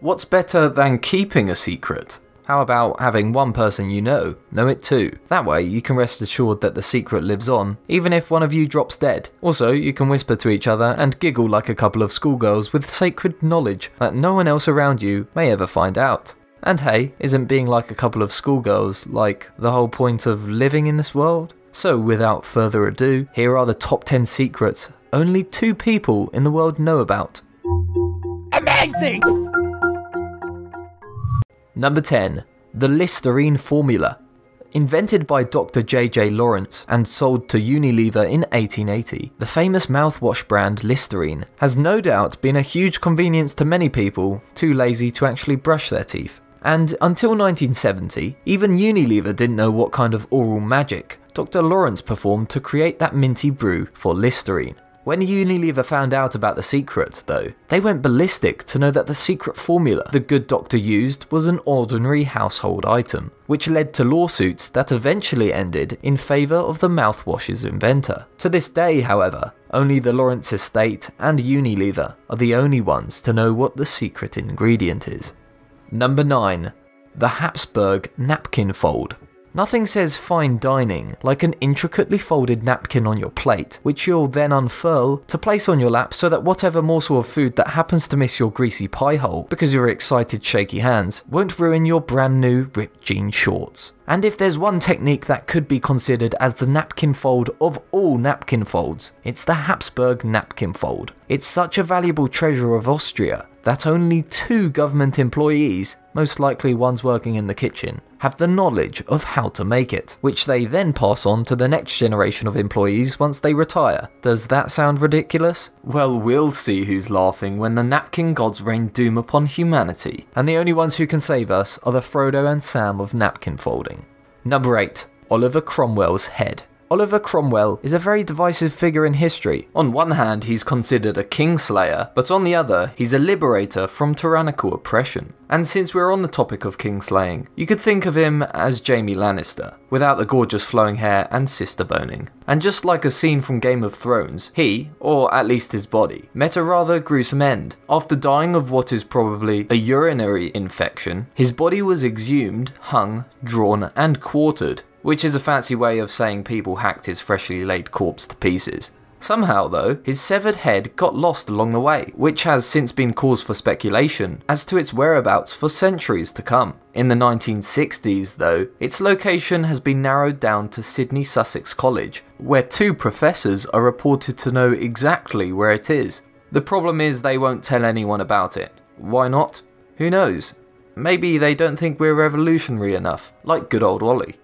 What's better than keeping a secret? How about having one person you know it too? That way you can rest assured that the secret lives on, even if one of you drops dead. Also, you can whisper to each other and giggle like a couple of schoolgirls with sacred knowledge that no one else around you may ever find out. And hey, isn't being like a couple of schoolgirls like the whole point of living in this world? So without further ado, here are the top 10 secrets only 2 people in the world know about. Amazing! Number 10. The Listerine Formula. Invented by Dr. J.J. Lawrence and sold to Unilever in 1880, the famous mouthwash brand Listerine has no doubt been a huge convenience to many people too lazy to actually brush their teeth. And until 1970, even Unilever didn't know what kind of oral magic Dr. Lawrence performed to create that minty brew for Listerine. When Unilever found out about the secret, though, they went ballistic to know that the secret formula the good doctor used was an ordinary household item, which led to lawsuits that eventually ended in favour of the mouthwash's inventor. To this day, however, only the Lawrence estate and Unilever are the only ones to know what the secret ingredient is. Number 9. The Hapsburg napkin fold. Nothing says fine dining like an intricately folded napkin on your plate, which you'll then unfurl to place on your lap so that whatever morsel of food that happens to miss your greasy pie hole because of your excited shaky hands won't ruin your brand new ripped jean shorts. And if there's one technique that could be considered as the napkin fold of all napkin folds, it's the Hapsburg napkin fold. It's such a valuable treasure of Austria that only 2 government employees, most likely ones working in the kitchen, have the knowledge of how to make it, which they then pass on to the next generation of employees once they retire. Does that sound ridiculous? Well, we'll see who's laughing when the napkin gods rain doom upon humanity, and the only ones who can save us are the Frodo and Sam of napkin folding. Number 8. Oliver Cromwell's head. Oliver Cromwell is a very divisive figure in history. On one hand, he's considered a kingslayer, but on the other, he's a liberator from tyrannical oppression. And since we're on the topic of kingslaying, you could think of him as Jaime Lannister, without the gorgeous flowing hair and sister boning. And just like a scene from Game of Thrones, he, or at least his body, met a rather gruesome end. After dying of what is probably a urinary infection, his body was exhumed, hung, drawn, and quartered, which is a fancy way of saying people hacked his freshly laid corpse to pieces. Somehow though, his severed head got lost along the way, which has since been cause for speculation as to its whereabouts for centuries to come. In the 1960s though, its location has been narrowed down to Sydney Sussex College, where 2 professors are reported to know exactly where it is. The problem is they won't tell anyone about it. Why not? Who knows? Maybe they don't think we're revolutionary enough, like good old Ollie.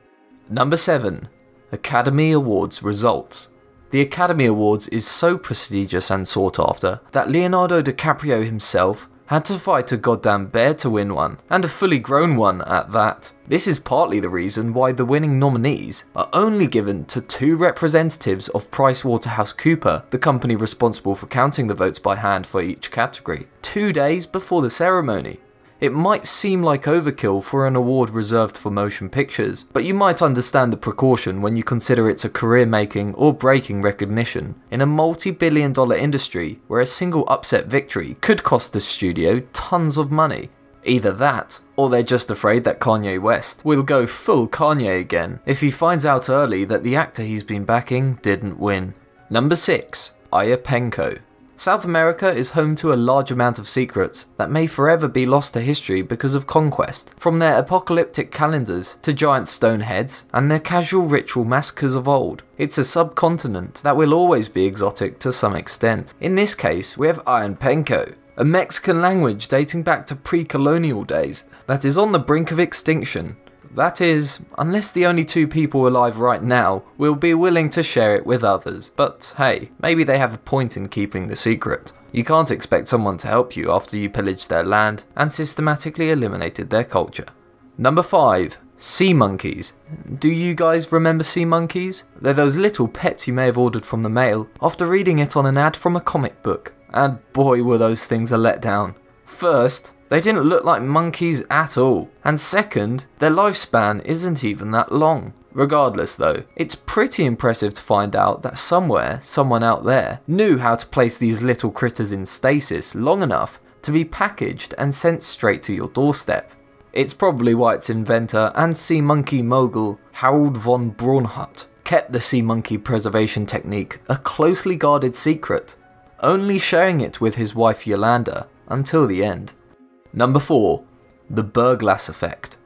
Number 7. Academy Awards results. The Academy Awards is so prestigious and sought after that Leonardo DiCaprio himself had to fight a goddamn bear to win one, and a fully grown one at that. This is partly the reason why the winning nominees are only given to 2 representatives of PricewaterhouseCoopers, the company responsible for counting the votes by hand for each category, 2 days before the ceremony. It might seem like overkill for an award reserved for motion pictures, but you might understand the precaution when you consider it's a career-making or breaking recognition in a multi-billion-dollar industry where a single upset victory could cost the studio tons of money. Either that, or they're just afraid that Kanye West will go full Kanye again if he finds out early that the actor he's been backing didn't win. Number 6. Ayapenko. South America is home to a large amount of secrets that may forever be lost to history because of conquest, from their apocalyptic calendars to giant stone heads and their casual ritual massacres of old. It's a subcontinent that will always be exotic to some extent. In this case, we have Ayapenko, a Mexican language dating back to pre-colonial days that is on the brink of extinction. That is, unless the only 2 people alive right now will be willing to share it with others. But hey, maybe they have a point in keeping the secret. You can't expect someone to help you after you pillaged their land and systematically eliminated their culture. Number 5. Sea monkeys. Do you guys remember sea monkeys? They're those little pets you may have ordered from the mail after reading it on an ad from a comic book. And boy were those things a letdown. First, they didn't look like monkeys at all, and second, their lifespan isn't even that long. Regardless though, it's pretty impressive to find out that somewhere, someone out there, knew how to place these little critters in stasis long enough to be packaged and sent straight to your doorstep. It's probably why its inventor and sea monkey mogul Harold von Braunhut kept the sea monkey preservation technique a closely guarded secret, only sharing it with his wife Yolanda until the end. Number 4. The Berglas effect.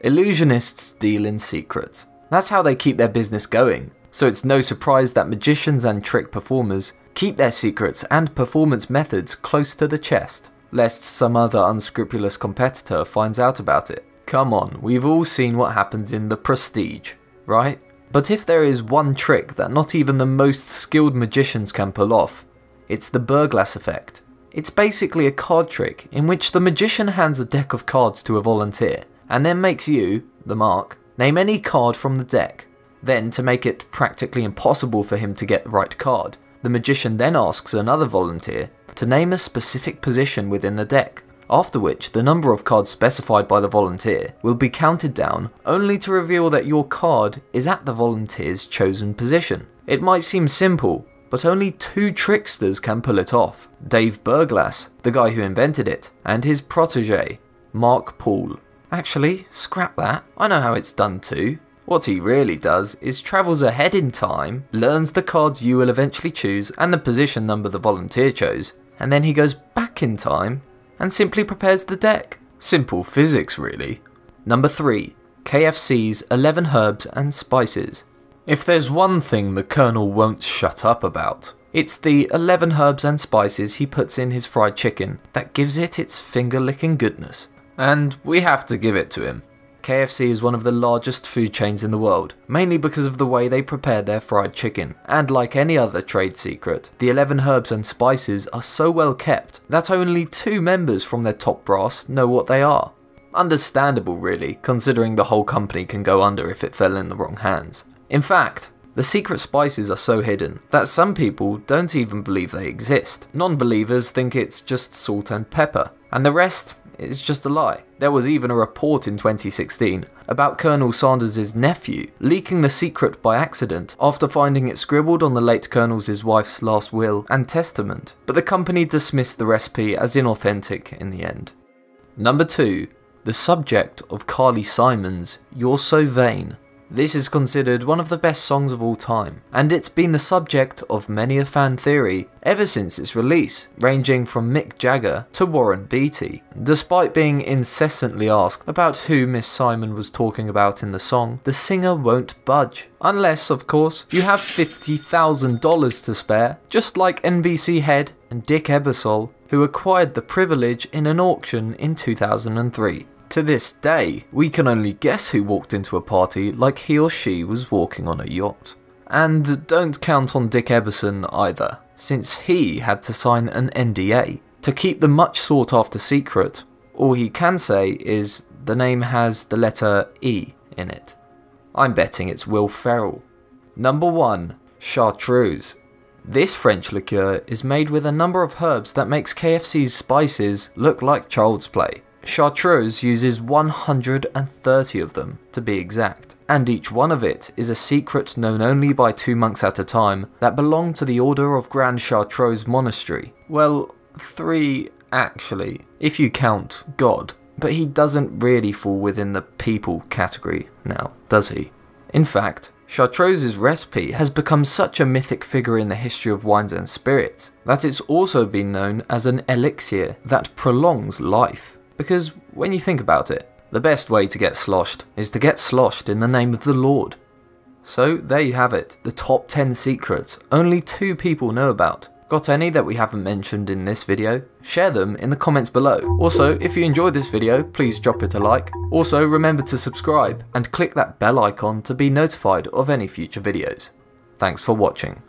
Illusionists deal in secrets. That's how they keep their business going, so it's no surprise that magicians and trick performers keep their secrets and performance methods close to the chest, lest some other unscrupulous competitor finds out about it. Come on, we've all seen what happens in The Prestige, right? But if there is one trick that not even the most skilled magicians can pull off, it's the Berglas effect. It's basically a card trick in which the magician hands a deck of cards to a volunteer, and then makes you, the mark, name any card from the deck. Then, to make it practically impossible for him to get the right card, the magician then asks another volunteer to name a specific position within the deck, after which the number of cards specified by the volunteer will be counted down, only to reveal that your card is at the volunteer's chosen position. It might seem simple, but only 2 tricksters can pull it off: Dave Berglas, the guy who invented it, and his protege, Mark Paul. Actually, scrap that, I know how it's done too. What he really does is travels ahead in time, learns the cards you will eventually choose and the position number the volunteer chose, and then he goes back in time and simply prepares the deck. Simple physics really. Number 3. KFC's 11 herbs and spices. If there's one thing the Colonel won't shut up about, it's the 11 herbs and spices he puts in his fried chicken that gives it its finger-licking goodness. And we have to give it to him. KFC is one of the largest food chains in the world, mainly because of the way they prepare their fried chicken, and like any other trade secret, the 11 herbs and spices are so well kept that only 2 members from their top brass know what they are. Understandable really, considering the whole company can go under if it fell in the wrong hands. In fact, the secret spices are so hidden that some people don't even believe they exist. Non-believers think it's just salt and pepper, and the rest is just a lie. There was even a report in 2016 about Colonel Sanders' nephew leaking the secret by accident after finding it scribbled on the late Colonel's wife's last will and testament, but the company dismissed the recipe as inauthentic in the end. Number 2. The subject of Carly Simon's You're So Vain. This is considered one of the best songs of all time, and it's been the subject of many a fan theory ever since its release, ranging from Mick Jagger to Warren Beatty. Despite being incessantly asked about who Miss Simon was talking about in the song, the singer won't budge. Unless, of course, you have $50,000 to spare, just like NBC head and Dick Ebersol, who acquired the privilege in an auction in 2003. To this day, we can only guess who walked into a party like he or she was walking on a yacht. And don't count on Dick Eberson either, since he had to sign an NDA to keep the much sought after secret. All he can say is the name has the letter E in it. I'm betting it's Will Ferrell. Number 1. Chartreuse. This French liqueur is made with a number of herbs that makes KFC's spices look like child's play. Chartreuse uses 130 of them, to be exact, and each one of it is a secret known only by 2 monks at a time that belong to the Order of Grand Chartreuse Monastery. Well, 3 actually, if you count God, but he doesn't really fall within the people category now, does he? In fact, Chartreuse's recipe has become such a mythic figure in the history of wines and spirits that it's also been known as an elixir that prolongs life. Because when you think about it, the best way to get sloshed is to get sloshed in the name of the Lord. So there you have it, the top 10 secrets only 2 people know about. Got any that we haven't mentioned in this video? Share them in the comments below. Also, if you enjoyed this video, please drop it a like. Also, remember to subscribe and click that bell icon to be notified of any future videos. Thanks for watching.